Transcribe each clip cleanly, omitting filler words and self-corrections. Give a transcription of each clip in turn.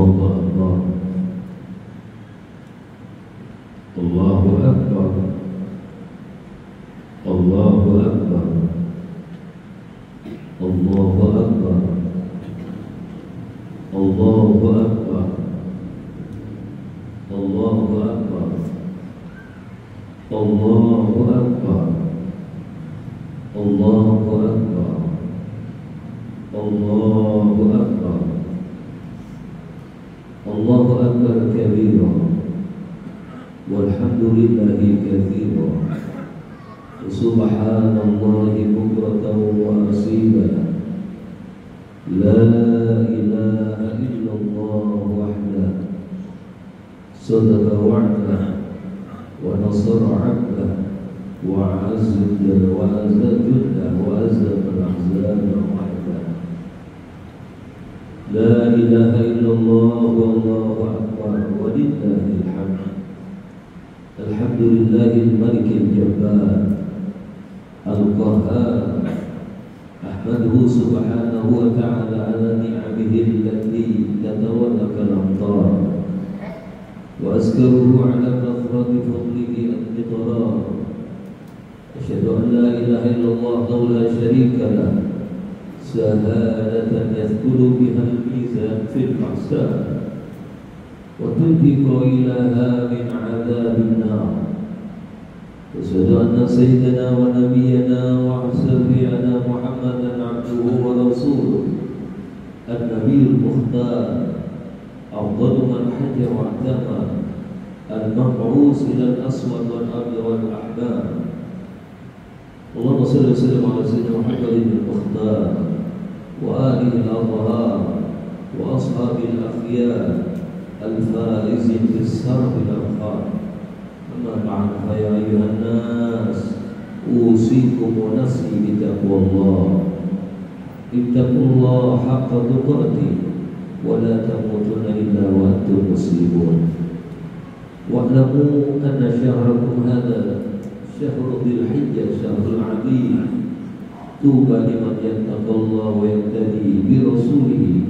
Allahu Akbar, Allahu Akbar, Allahu Akbar, Allahu Akbar, Allahu Akbar, Allahu Akbar, Allahu Akbar, Allahu Akbar, Allahu Akbar kabira, walhamdulillahi katsira, subhanallahi bukratan wa asila, la ilaha illallah wahdah, sadaqa wa'dah wa nasara 'abdah wa azza wa azza wa azza al-ahzaba wahdah, la ilaha illallah wallahu akbar wa lillahil hamd. Alhamdulillahil malikil jabbar al-qahhar, ahmaduhu subhanahu wa ta'ala ala ni'amihi allati tatawallaka al-amtar, wa azkaruhu ala kathrati fadlihi al-qidrar. Asyhadu an la ilaha illallah la syarika lah, shahadatan yathqulu biha al-mizan fil mahsab wa tunfiqu ilaha min 'adabin nar. Asyhadu anna sayyidana wa nabiyyana wa shafi'ana Muhammadan 'abduhu wa rasuluh, an-nabiyul mukhtar, afdalu man hajja wa i'tamara, al-mab'us ila al-aswad wal abd wal ahbar. Allahumma shalli wa sallim ala sayyidina Muhammadin al-mukhtar wa alihi al-athhar wa ashabil akhyar al-faizin bis-sarf al-akhar. Amma ba'd, fa ya ayyuhan nas, usikum wa nafsi bi taqwallah. Ittaqullaha haqqa tuqatih wa la tamutunna illa wa antum muslimun. Wa'lamu anna syahrakum hadha syahrul dzulhijjah, syahrul 'azim. Tuba liman yattaqallaha wa yattaqi bi rasulih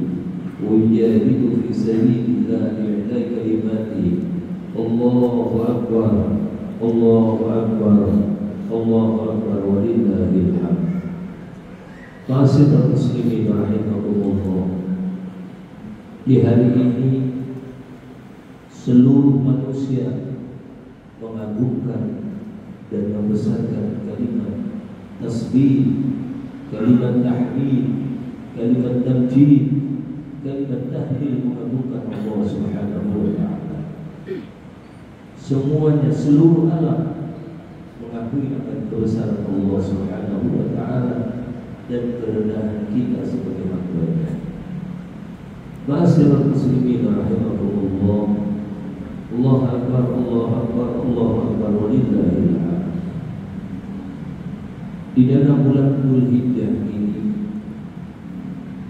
wa yujahidu fi sabilillah li'ila kalimatihi. Allahu akbar, Allahu akbar, Allahu akbar wa lillahil hamd. Ma'asyiral muslimin rahimakumullah. Di hari ini seluruh manusia mengagungkan dan membesarkan kalimat tasbih, kalimat tahmid, kalimat tamjid, kalimat tahlil, mengagungkan Allah Subhanahu wa ta'ala. Semuanya, seluruh alam mengakui akan kebesaran Allah Subhanahu wa ta'ala dan kerendahan kita sebagai hamba-Nya. Ma'asyiral muslimin rahimakumullah. Allahu akbar, Allahu akbar, Allahu akbar wa lillahil hamd. Di dalam bulan Dzulhijjah ini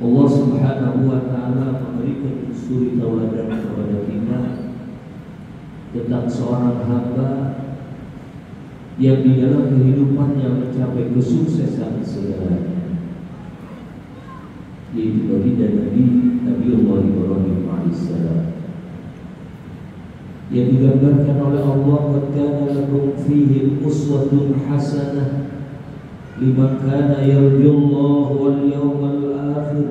Allah Subhanahu wa ta'ala memberikan suri tauladan kepada kita tentang seorang hamba yang di dalam kehidupannya mencapai kesuksesan segalanya, yaitu baginda Nabiullah Ibrahim alaihissalam, yang digambarkan oleh Allah, qad kana lakum fihi uswatun hasanah liman kana yarjullaha wal yawmal akhir.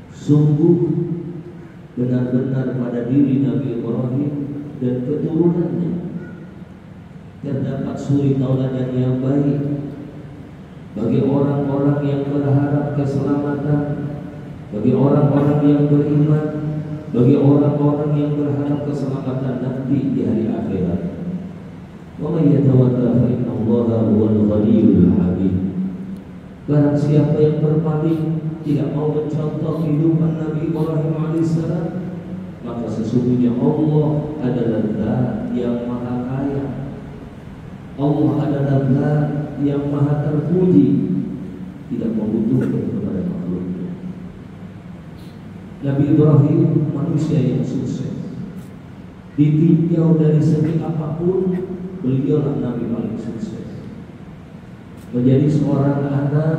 Sungguh benar-benar pada diri Nabi Ibrahim dan keturunannya terdapat suri tauladan yang baik bagi orang-orang yang berharap keselamatan, bagi orang-orang yang beriman, bagi orang-orang yang berharap keselamatan nanti di hari akhirat. Wa may yatawalla fa inna Allaha huwal ghaniyyul hamid. Barang siapa yang berpaling, tidak mau mencontoh kehidupan Nabi Ibrahim alaihissalam, maka sesungguhnya Allah adalah Zat yang maha kaya. Allah adalah Zat yang maha terpuji, tidak membutuhkan kepada makhluknya. Nabi Ibrahim manusia yang sukses, ditinjau dari segi apapun, beliaulah Nabi paling sukses. Menjadi seorang anak,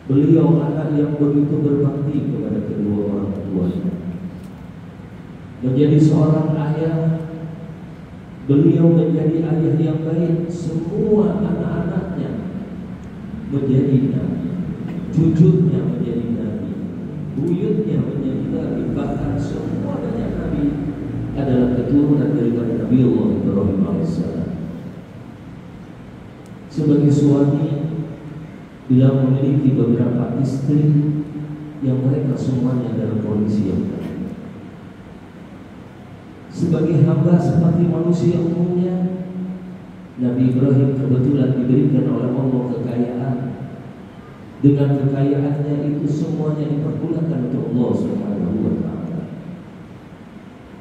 beliau anak yang begitu berbakti kepada kedua orang tuanya. menjadi seorang ayah. Beliau menjadi ayah yang baik. Semua anak-anaknya menjadi nabi, cucunya menjadi nabi, buyutnya menjadi nabi, bahkan semuanya nabi adalah keturunan daripada Nabi Allah Ibrahim alaihissalam. Sebagai suami, bila memiliki beberapa istri yang mereka semuanya dalam kondisi yang baik. Sebagai hamba seperti manusia umumnya, Nabi Ibrahim kebetulan diberikan oleh Allah kekayaan. Dengan kekayaannya itu semuanya dipergunakan untuk Allah Subhanahu wa Ta'ala.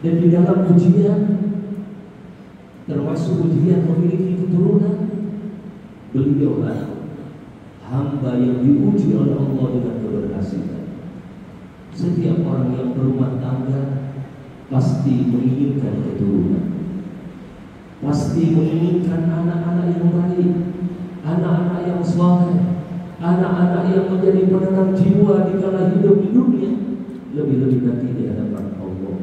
Dan di dalam ujian, termasuk ujian memiliki keturunan, beliaulah hamba yang diuji oleh Allah dengan keberhasilan. Setiap orang yang berumah tangga pasti menginginkan keturunan, pasti menginginkan anak-anak yang baik, anak-anak yang saleh, anak-anak yang menjadi penenang jiwa di kala hidup di dunia, lebih-lebih nanti di hadapan Allah.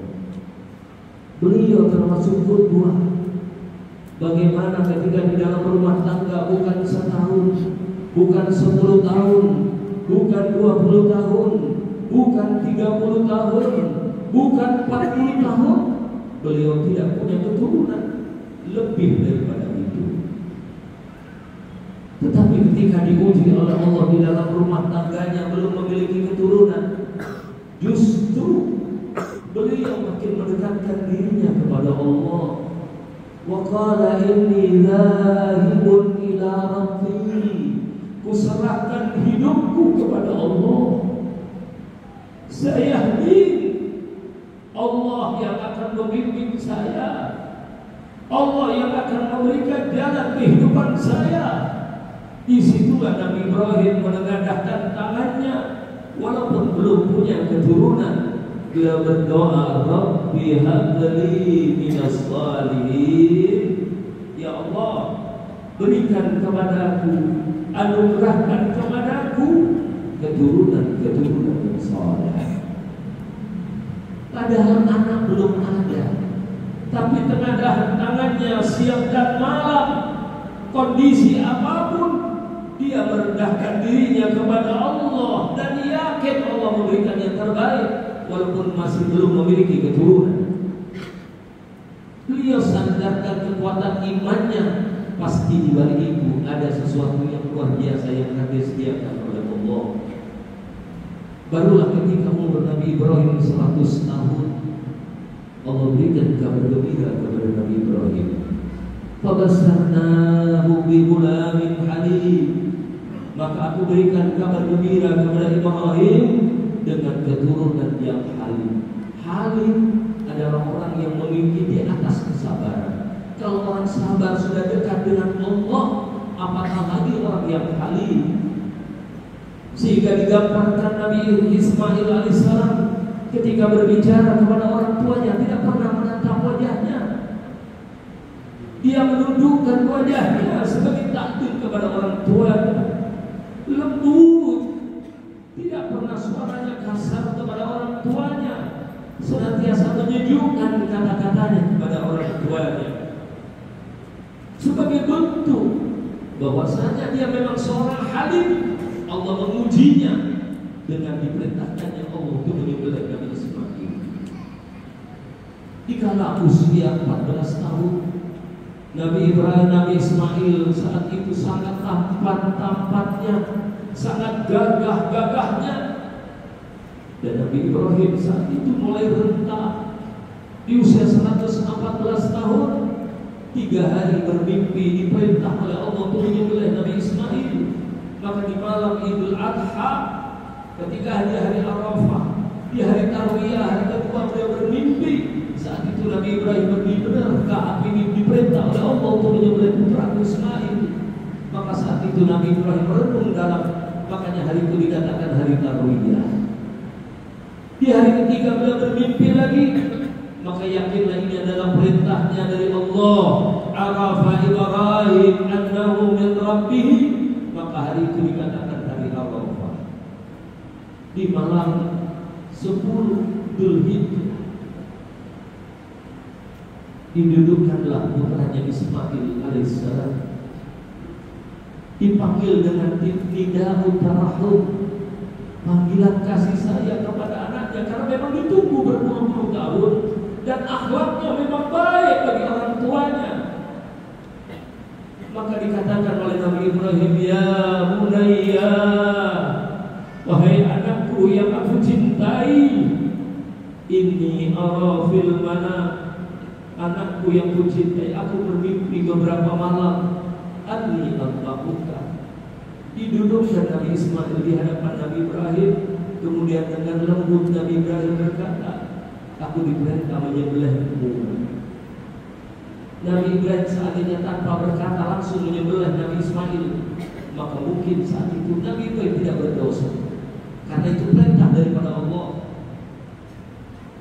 Beliau termasuk qudwah. Bagaimana ketika di dalam rumah tangga bukan setahun, bukan 10 tahun, bukan 20 tahun, bukan 30 tahun, bukan 40 tahun, beliau tidak punya keturunan, lebih daripada itu. Tetapi ketika diuji oleh Allah di dalam rumah tangganya belum memiliki keturunan, justru beliau makin mendekatkan dirinya kepada Allah. Wa qala inni dzahibun ila rabbi, kuserahkan hidupku kepada Allah. Saya Allah yang akan membimbing saya, Allah yang akan memberikan jalan kehidupan saya. Disitulah Nabi Ibrahim menengadahkan tangannya, walaupun belum punya keturunan. Dia berdoa, Rabbi habli minas salihin, ya Allah, berikan kepadaku, anugerahkan kepadaku keturunan yang saleh. Padahal anak belum ada, tapi tenaga tangannya siang dan malam, kondisi apapun, dia merendahkan dirinya kepada Allah dan yakin Allah memberikan yang terbaik, walaupun masih belum memiliki keturunan. Beliau sandarkan kekuatan imannya, pasti di balik itu ada sesuatu yang luar biasa yang akan disediakan oleh Allah. Barulah ketika umur Nabi Ibrahim 100 tahun, Allah berikan kabar gembira kepada Nabi Ibrahim. Fabasharnahu bi ghulamin halim, maka aku berikan kabar gembira kepada Ibrahim dengan keturunan yang halim. Halim adalah orang yang memiliki di atas kesabaran. Kalau orang sabar sudah dekat dengan Allah, apatah lagi orang yang halim. Sehingga digambarkan Nabi Ismail alaihissalam ketika berbicara kepada orang tuanya tidak pernah menatap wajahnya. Dia menundukkan wajahnya sebagai takdir kepada orang tuanya. Lembut, tidak pernah suaranya kasar kepada orang tuanya, senantiasa menyejukkan kata-katanya kepada orang tuanya, sebagai bentuk bahwasanya dia memang seorang halim. Allah mengujinya dengan diperintahkannya Allah untuk menyembelih Nabi Ismail. Dikala usia 14 tahun, Nabi Ismail saat itu sangat tampan-tampannya, sangat gagah-gagahnya. Dan Nabi Ibrahim saat itu mulai renta. Di usia 114 tahun, 3 hari bermimpi diperintah oleh Allah untuk menyembelih Nabi Ismail. Maka di malam Idul Adha, ketika hari Arafah, di hari Tarwiyah, hari kedua, beliau bermimpi. Saat itu Nabi Ibrahim bermimpi, benarkah ini diperintah oleh Allah untuk menyembelih putra Ismail? Maka saat itu Nabi Ibrahim merenung dalam, makanya hari itu dikatakan hari Tarwiyah. Di hari ketiga beliau bermimpi lagi, maka yakinlah ini adalah perintahnya dari Allah. Arafa Ibrahim annahu min rabbih, maka hari itu dikatakan hari Arafah. Di malam 10 Dzulhijjah, Didudukkanlah putranya Ismail alaihissalam, dipanggil dengan nida'ut tarahum, panggilan kasih sayang kepada anaknya, karena memang ditunggu berpuluh-puluh tahun dan akhlaknya memang baik bagi orang tuanya. Maka dikatakan oleh Nabi Ibrahim, ya bunayya, wahai anakku yang aku cintai, inni ara fil manam, anakku yang ku cintai, aku bermimpi beberapa malam, anni antaquka. Didudukkan Nabi Ismail di hadapan Nabi Ibrahim, kemudian dengan lembut Nabi Ibrahim berkata, aku diperintah menyembelihmu. Nabi Ibrahim seandainya tanpa berkata langsung menyembelih Nabi Ismail, maka mungkin saat itu Nabi Ibrahim tidak berdosa, karena itu perintah daripada Allah.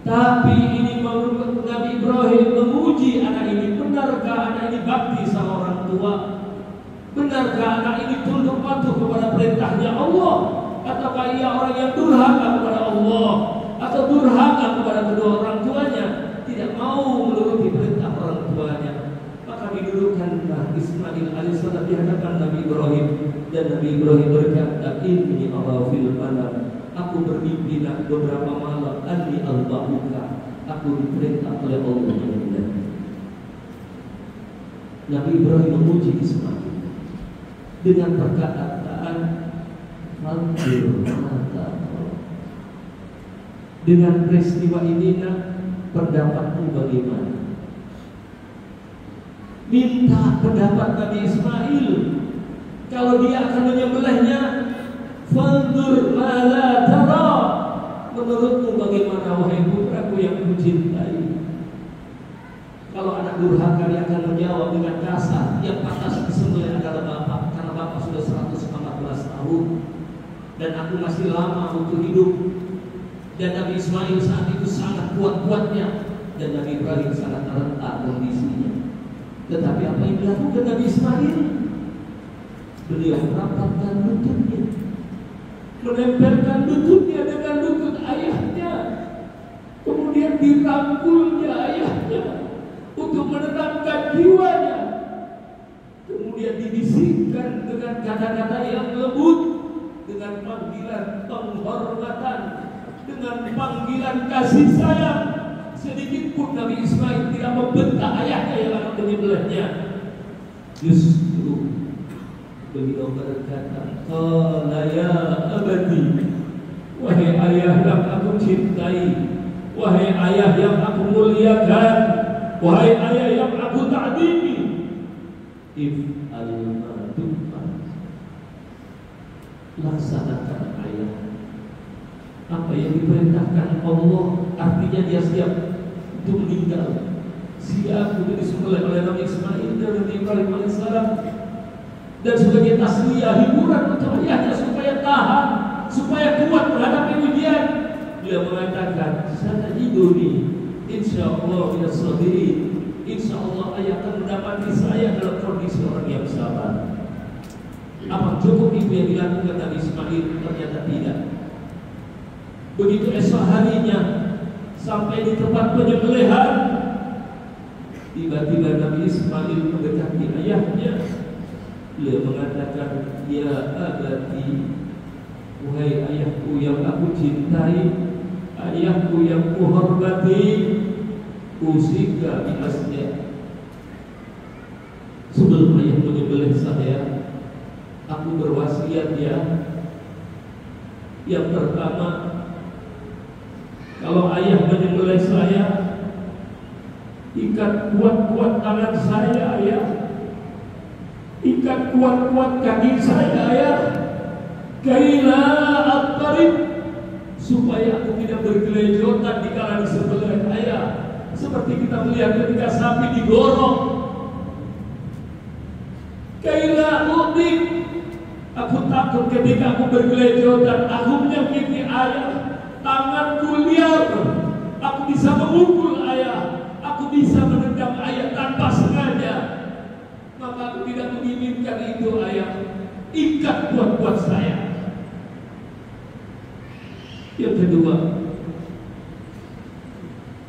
Tapi ini Nabi Ibrahim menguji anak ini, benarkah anak ini bakti sama orang tua? Benarkah anak ini tunduk patuh kepada perintahnya Allah? Ataukah ia orang yang durhaka kepada Allah, atau durhaka kepada kedua orang tuanya, tidak mau menuruti perintah orang tuanya? Maka didudukkanlah Ismail alaihissalam di hadapan Nabi Ibrahim, dan Nabi Ibrahim berkata, inni ara fil manam, aku bermimpi beberapa malam, anni albahuka, aku diperintah oleh Allah menyembelih. Nabi Ibrahim memuji Ismail dengan perkataan Fanzur mata. Dengan peristiwa ini, pendapatmu bagaimana? Minta pendapat Nabi Ismail. Kalau dia akan menyembelihnya, fanzur mala tara, menurutmu bagaimana wahai putraku yang kucintai? Kalau anak durhaka, dia akan menjawab dengan kasar, yang pantas disembelih adalah bapak, karena bapak sudah 114 tahun dan aku masih lama untuk hidup. Dan Nabi Ismail saat itu sangat kuat-kuatnya, dan Nabi Ibrahim sangat terletak kondisinya. Tetapi apa yang dilakukan Nabi Ismail? Beliau merapatkan lututnya, menempelkan lututnya dengan lutut ayahnya, kemudian dirangkulnya ayahnya untuk menenangkan jiwanya, kemudian dibisikkan dengan kata-kata yang lembut, dengan panggilan penghormatan, dengan panggilan kasih sayang. Sedikit pun Nabi Ismail tidak membentak ayahnya yang akan menyembelihnya. Justru beliau berkata, qala ya abadi, wahai ayah yang aku cintai, wahai ayah yang aku muliakan, wahai ayah yang aku ta'dimi, if'al ma tu'mar, laksanakan ayah apa yang diperintahkan Allah. Artinya dia siap untuk meninggal, siap untuk disembelih oleh Nabi Ismail dan Nabi Ibrahim alaihissalam, dan sebagai tasliyah, hiburan untuk ayahnya supaya tahan, supaya kuat menghadapi ujian. Dia mengatakan, satajiduni insyaallah minas sabirin, insyaallah ayah akan mendapati saya dalam kondisi orang yang sabar. Apa cukup itu yang dilakukan Nabi Ismail? Ternyata tidak. Begitu esok harinya sampai di tempat penyembelihan, tiba-tiba Nabi Ismail mendekati ayahnya. Beliau mengatakan, ya abati, wahai ayahku yang aku cintai, ayahku yang kuhormati, usika bi asya. Sebelum ayah menyembelih saya, aku berwasiat ya. Yang pertama, kalau ayah menyembelih saya, ikat kuat-kuat tangan saya ya, ikat kuat-kuat kaki saya ya, kaila at-tarib, supaya aku tidak bergelejotan di kala disembelih ayah, seperti kita melihat ketika sapi digorok. Kaila udik, aku takut ketika aku bergelejotan, aku menyakiti ayah, tanganku liar, aku bisa memukul ayah, aku bisa menendang ayah tanpa sengaja. Maka aku tidak menginginkan itu ayah. Ikat kuat-kuat saya. Yang kedua,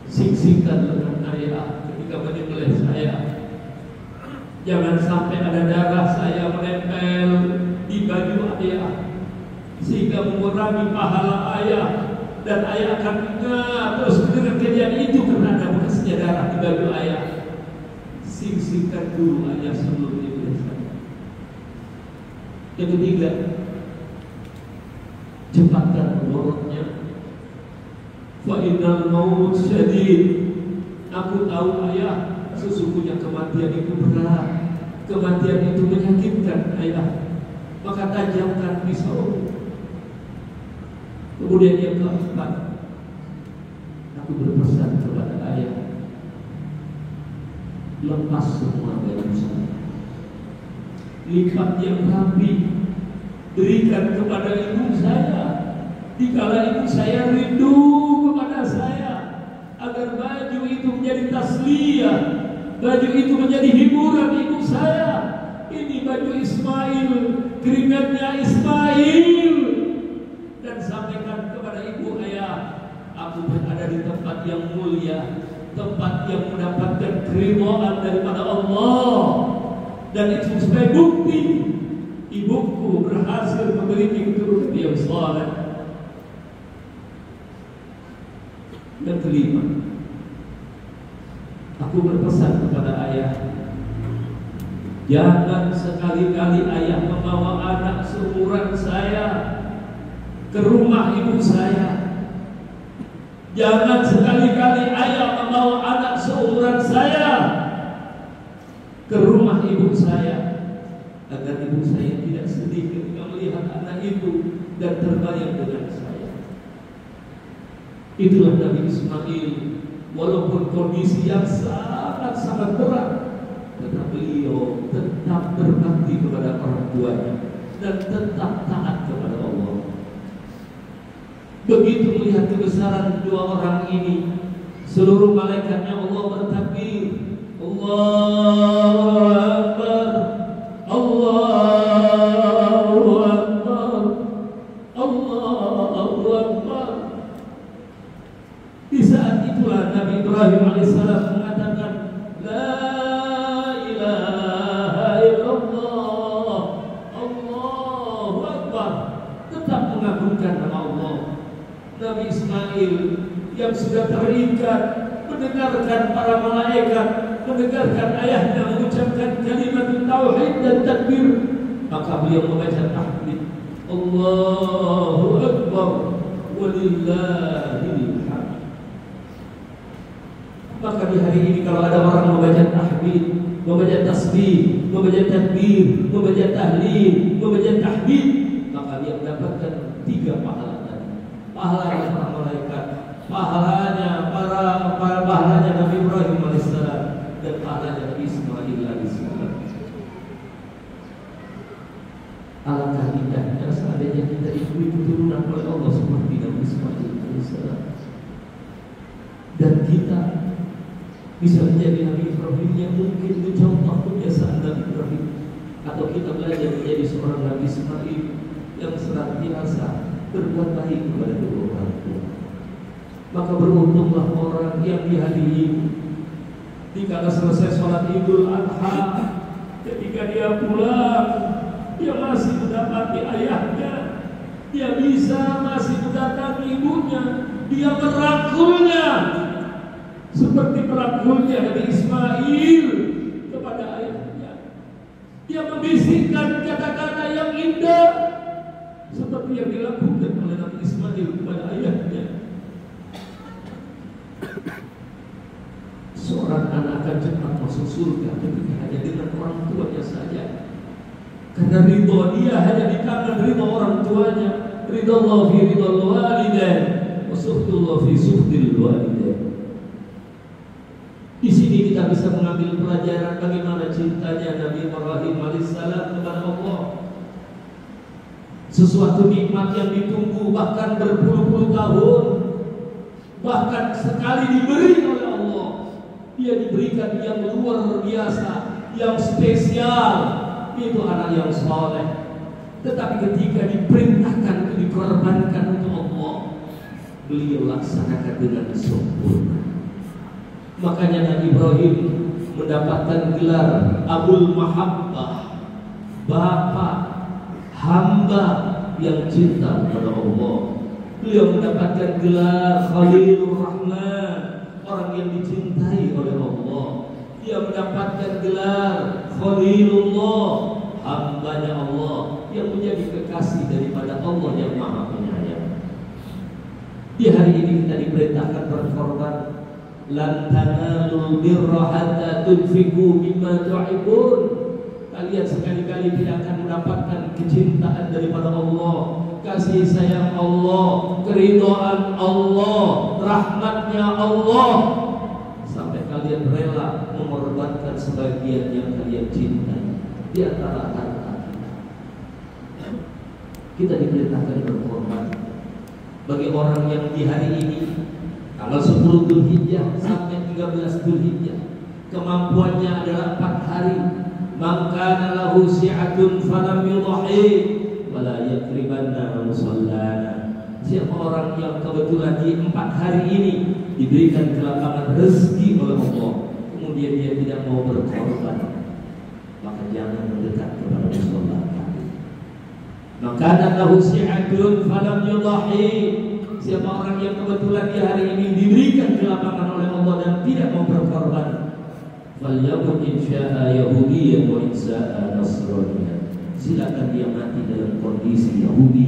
siksikan lengan ayah ketika ketika menyembelih saya. Jangan sampai ada darah saya menempel di baju ayah sehingga mengurangi pahala ayah, dan ayah akan ingat terus dengan kejadian itu karena ada bekasnya darah di baju ayah. Singkirkan dulu ayah sebelum menyembelih saya. Yang ketiga, cepatkan mudaratnya. Fa innal maut syadid. Aku tahu ayah, sesungguhnya kematian itu berat, kematian itu menyakitkan ayah. Maka tajamkan pisau. Kemudian yang keempat, aku berpesan kepada ayah, lepas semua baju saya, lipat yang rapi, berikan kepada ibu saya. Dikala ibu saya rindu kepada saya, agar baju itu menjadi tasliyah, baju itu menjadi hiburan ibu saya. Ini baju Ismail, keringatnya Ismail. Dan sampaikan kepada ibu, ayah, aku berada di tempat yang mulia, tempat yang mendapatkan keridhaan daripada Allah. Dan itu sebagai bukti ibuku berhasil memiliki keturunan yang saleh. Yang kelima, aku berpesan kepada ayah, jangan sekali-kali ayah membawa anak seumuran saya ke rumah ibu saya. Jangan sekali-kali ayah membawa anak seumuran saya ke rumah ibu saya, agar ibu saya tidak sedih ketika melihat anak itu dan terbayang dengan saya. Itulah Nabi Ismail, walaupun kondisi yang sangat-sangat berat, tetapi beliau tetap berbakti kepada orang tuanya dan tetap taat kepada Allah. Begitu melihat kebesaran dua orang ini, seluruh malaikatnya Allah bertakbir, Allahu Akbar, Allahu Akbar, Allahu Akbar. Di saat itulah Nabi Ibrahim alaihissalam mengatakan, La ilaha illallah, Allahu Akbar, tetap mengagungkan nama Allah. Nabi Ismail yang sudah terikat mendengarkan para malaikat, mendengarkan ayahnya mengucapkan kalimat tauhid dan takbir, maka beliau membaca tahmid, Allahu Akbar walillahil hamd. Maka di hari ini kalau ada orang membaca tahmid, membaca tasbih, membaca takbir, membaca tahlil, membaca tahmid, maka dia mendapatkan 3 pahala tadi. Pahalanya para malaikat, pahalanya pahalanya Nabi Ibrahim alaihissalam, dan pahalanya Nabi Ismail alaihissalam. Alangkah indahnya seandainya kita diberi keturunan oleh Allah seperti Nabi Ismail alaihissalam, dan kita bisa menjadi Nabi Ibrahim yang mungkin mencontoh kebiasaan Nabi Ibrahim, atau kita belajar menjadi seorang Nabi Ismail yang senantiasa berbuat baik kepada kedua orang tua. Maka beruntunglah orang yang di hari ini, dikala selesai sholat Idul Adha, ketika dia pulang, dia masih mendapati ayahnya, dia bisa masih mendatangi ibunya, dia merangkulnya seperti merangkulnya Nabi Ismail kepada ayahnya. Dia membisikkan kata-kata yang indah seperti yang dilakukan oleh Nabi Ismail kepada ayahnya. Seorang anak akan cepat masuk surga ketika hanya dengan orang tuanya saja, karena ridho dia hanya di tangan ridho orang tuanya. Ridho Allah fi ridho walidain, wa suhtullah fi suhtil walidain. Di sini kita bisa mengambil pelajaran bagaimana cintanya Nabi Ibrahim alaihissalam kepada Allah. Sesuatu nikmat yang ditunggu bahkan berpuluh-puluh tahun, bahkan sekali diberi oleh Allah, dia diberikan yang luar biasa, yang spesial, itu anak yang saleh. Tetapi ketika diperintahkan untuk dikorbankan untuk Allah, beliau laksanakan dengan sempurna. Makanya Nabi Ibrahim mendapatkan gelar Abul Mahabbah, Bapak hamba yang cinta kepada Allah. Beliau mendapatkan gelar Khalilur Rahman, orang yang dicintai oleh Allah. Dia mendapatkan gelar Khalilullah, hambanya Allah yang menjadi kekasih daripada Allah yang Maha Penyayang. Di hari ini kita diperintahkan berkorban. Lan tanalul birra hatta tunfiqu mimma tuhibbun. Kalian sekali-kali tidak akan mendapatkan kecintaan daripada Allah, kasih sayang Allah, keridhaan Allah, rahmatnya Allah, sampai kalian rela mengorbankan sebagian yang kalian cintai di antara harta kita. Kita diperintahkan berkorban. Bagi orang yang di hari ini tanggal 10 Dzulhijjah sampai 13 Dzulhijjah kemampuannya adalah 4 hari, maka lahu si'atun falam yudhi wala yakribanna musallana. Siapa orang yang kebetulan di 4 hari ini diberikan kelapangan rezeki oleh Allah, kemudian dia tidak mau berkorban, maka jangan mendekat kepada musalla kami. Maka lahu si'atun falam yudhi. Siapa orang yang kebetulan di hari ini diberikan kelapangan oleh Allah dan tidak mau berkorban, falyakun insya'a Yahudiyyan wa insya'a Nasraniyyan. Silakan dia mati dalam kondisi Yahudi,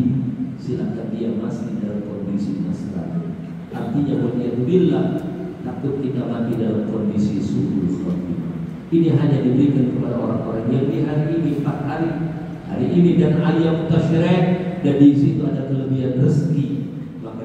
silakan dia mati dalam kondisi Nasrani. Artinya waliyadzubillah, takut kita mati dalam kondisi su'ul khatimah. Ini hanya diberikan kepada orang-orang yang di hari ini 4 hari ini dan ayam tasyrik, dan di situ ada kelebihan rezeki,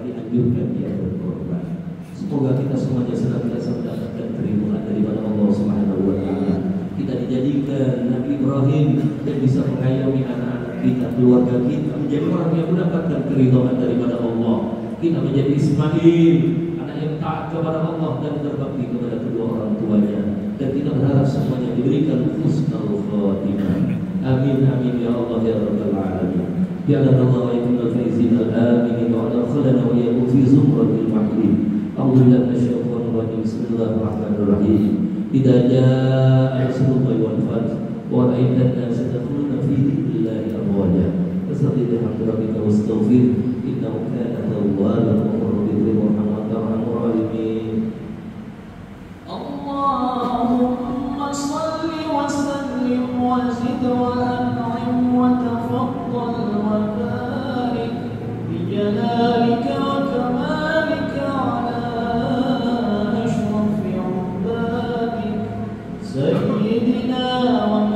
dianjurkan dia berkorban. Semoga kita semuanya senantiasa mendapatkan keridhaan daripada Allah Subhanahu wa taala. Kita dijadikan Nabi Ibrahim yang bisa mengayomi anak-anak kita, keluarga kita, menjadi orang yang mendapatkan keridhaan daripada Allah. Kita menjadi Ismail, anak yang taat kepada Allah dan berbakti kepada kedua orang tuanya. Dan kita berharap semuanya diberikan husnul khatimah. Amin amin ya Allah ya rabbal alamin. Ya Allah wa inna faizina amin wa adkhilna wa iyyakum fi zumratil mu'minin. A'udzu billahi rajim. Bismillahirrahmanirrahim. Idza jaa nasrullahi wal fath wa ra'aita an-nasa yadkhuluna fi dinillahi afwaja. Fasabbih bihamdi rabbika wastaghfir innahu kana tawwaban rahim wa arhamur rahimin. Allahumma shalli wa sallim wa zid wa an'im wa tafaddal wa barik bi jalalika wa kamalika ala ashrafi ibadik sayyidina wa